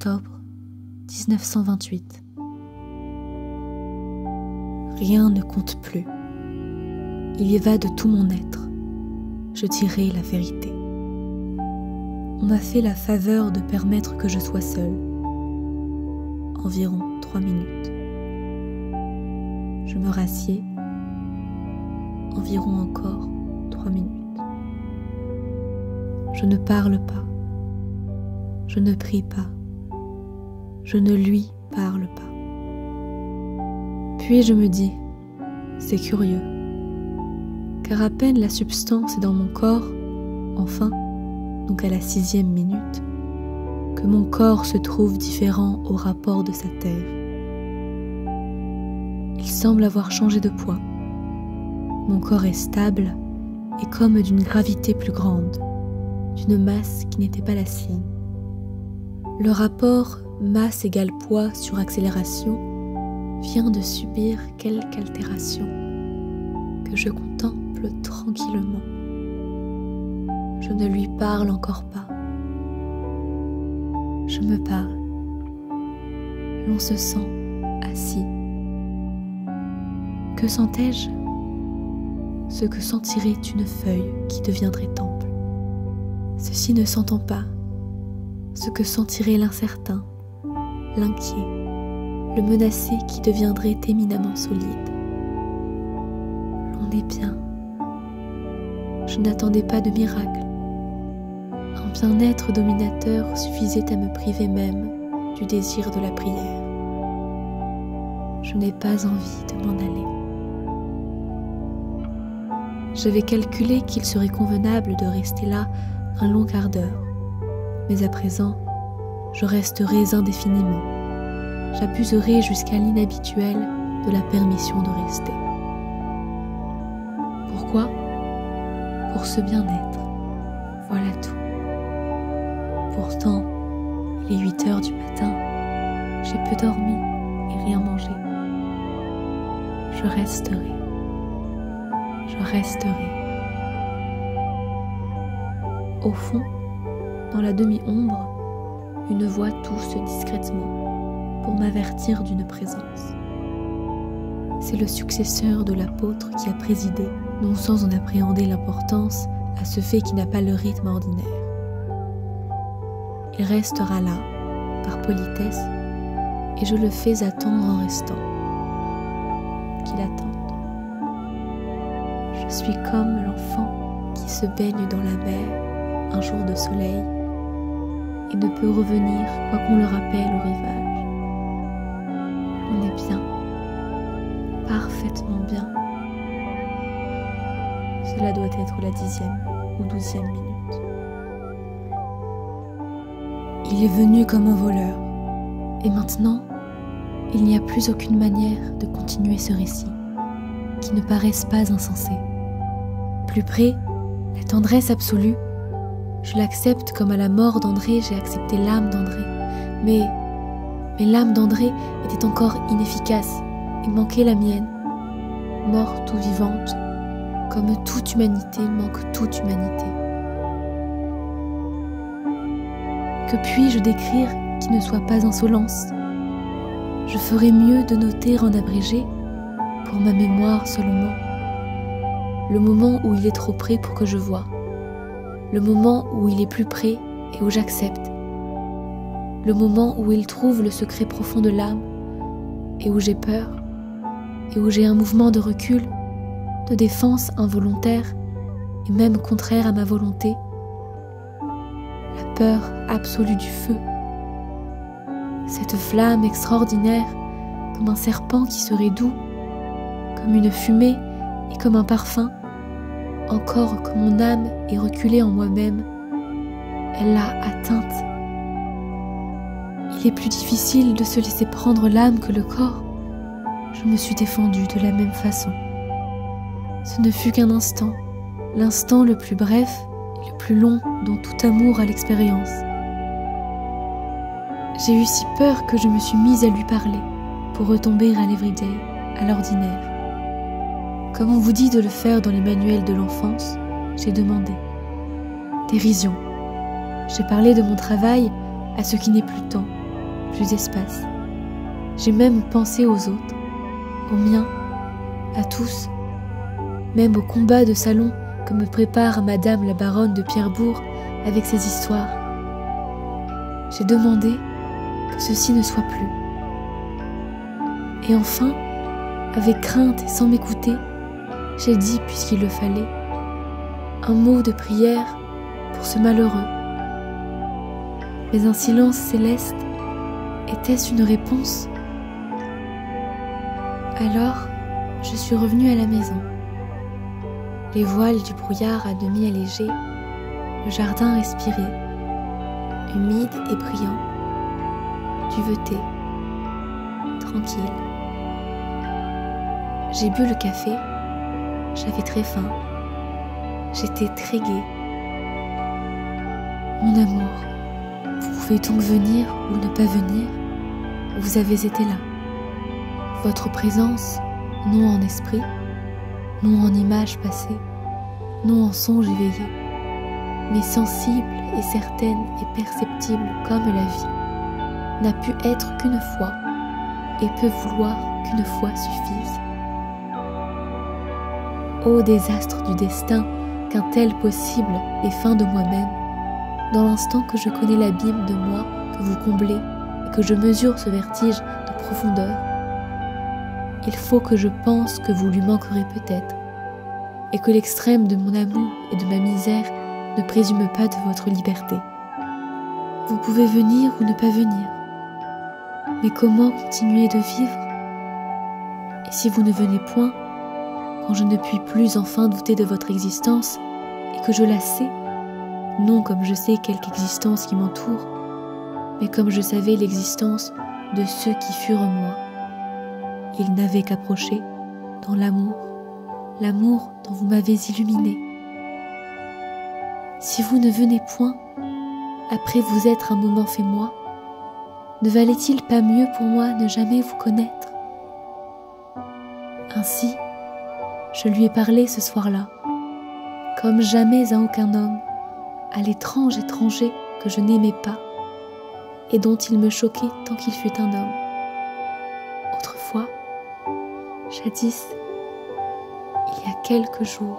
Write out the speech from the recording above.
octobre 1928. Rien ne compte plus. Il y va de tout mon être. Je dirai la vérité. On m'a fait la faveur de permettre que je sois seule. Environ 3 minutes. Je me rassieds. Environ encore 3 minutes. Je ne parle pas. Je ne prie pas. Je ne lui parle pas. Puis je me dis, c'est curieux, car à peine la substance est dans mon corps, enfin, donc à la 6e minute, que mon corps se trouve différent au rapport de sa terre. Il semble avoir changé de poids. Mon corps est stable et comme d'une gravité plus grande, d'une masse qui n'était pas la sienne. Le rapport masse égale poids sur accélération vient de subir quelque altération que je contemple tranquillement. Je ne lui parle encore pas. Je me parle. L'on se sent assis. Que sentais-je? Ce que sentirait une feuille qui deviendrait temple. Ceci ne s'entend pas. Ce que sentirait l'incertain, l'inquiet, le menacé qui deviendrait éminemment solide. L'on est bien. Je n'attendais pas de miracle. Un bien-être dominateur suffisait à me priver même du désir de la prière. Je n'ai pas envie de m'en aller. J'avais calculé qu'il serait convenable de rester là un long quart d'heure, mais à présent, je resterai indéfiniment. J'abuserai jusqu'à l'inhabituel de la permission de rester. Pourquoi? Pour ce bien-être. Voilà tout. Pourtant, il est 8 heures du matin. J'ai peu dormi et rien mangé. Je resterai. Je resterai. Au fond, dans la demi-ombre, une voix tousse discrètement pour m'avertir d'une présence. C'est le successeur de l'apôtre qui a présidé, non sans en appréhender l'importance, à ce fait qui n'a pas le rythme ordinaire. Il restera là, par politesse, et je le fais attendre en restant. Qu'il attende. Je suis comme l'enfant qui se baigne dans la mer un jour de soleil et ne peut revenir quoi qu'on le rappelle au rivage. On est bien, parfaitement bien. Cela doit être la 10e ou 12e minute. Il est venu comme un voleur, et maintenant, il n'y a plus aucune manière de continuer ce récit, qui ne paraisse pas insensé. Plus près, la tendresse absolue, je l'accepte comme à la mort d'André j'ai accepté l'âme d'André. Mais l'âme d'André était encore inefficace et manquait la mienne, morte ou vivante, comme toute humanité manque toute humanité. Que puis-je décrire qui ne soit pas insolence? Je ferais mieux de noter en abrégé, pour ma mémoire seulement, le moment où il est trop près pour que je voie, le moment où il est plus près et où j'accepte, le moment où il trouve le secret profond de l'âme et où j'ai peur, et où j'ai un mouvement de recul, de défense involontaire et même contraire à ma volonté, la peur absolue du feu, cette flamme extraordinaire comme un serpent qui serait doux, comme une fumée et comme un parfum, encore que mon âme est reculée en moi-même, elle l'a atteinte. Il est plus difficile de se laisser prendre l'âme que le corps. Je me suis défendue de la même façon. Ce ne fut qu'un instant, l'instant le plus bref et le plus long dont tout amour a l'expérience. J'ai eu si peur que je me suis mise à lui parler, pour retomber à l'everyday, à l'ordinaire. Comme on vous dit de le faire dans les manuels de l'enfance, j'ai demandé. Dérision. J'ai parlé de mon travail à ce qui n'est plus temps, plus d'espace. J'ai même pensé aux autres, aux miens, à tous, même au combat de salon que me prépare Madame la baronne de Pierrebourg avec ses histoires. J'ai demandé que ceci ne soit plus. Et enfin, avec crainte et sans m'écouter, j'ai dit, puisqu'il le fallait, un mot de prière pour ce malheureux. Mais un silence céleste, était-ce une réponse? Alors, je suis revenue à la maison. Les voiles du brouillard à demi allégés, le jardin respiré, humide et brillant, duveté, tranquille. J'ai bu le café, j'avais très faim, j'étais très gaie. Mon amour, vous pouvez donc venir ou ne pas venir, vous avez été là. Votre présence, non en esprit, non en image passée, non en songe éveillé, mais sensible et certaine et perceptible comme la vie, n'a pu être qu'une fois et peut vouloir qu'une fois suffise. Ô désastre du destin qu'un tel possible est fin de moi-même, dans l'instant que je connais l'abîme de moi que vous comblez et que je mesure ce vertige de profondeur, il faut que je pense que vous lui manquerez peut-être, et que l'extrême de mon amour et de ma misère ne présume pas de votre liberté. Vous pouvez venir ou ne pas venir, mais comment continuer de vivre? Et si vous ne venez point, quand je ne puis plus enfin douter de votre existence, et que je la sais, non comme je sais quelque existence qui m'entoure, mais comme je savais l'existence de ceux qui furent moi. Ils n'avaient qu'approché dans l'amour, l'amour dont vous m'avez illuminé. Si vous ne venez point, après vous être un moment fait moi, ne valait-il pas mieux pour moi ne jamais vous connaître? Ainsi, je lui ai parlé ce soir-là, comme jamais à aucun homme, à l'étrange étranger que je n'aimais pas, et dont il me choquait tant qu'il fut un homme. Autrefois, jadis, il y a quelques jours,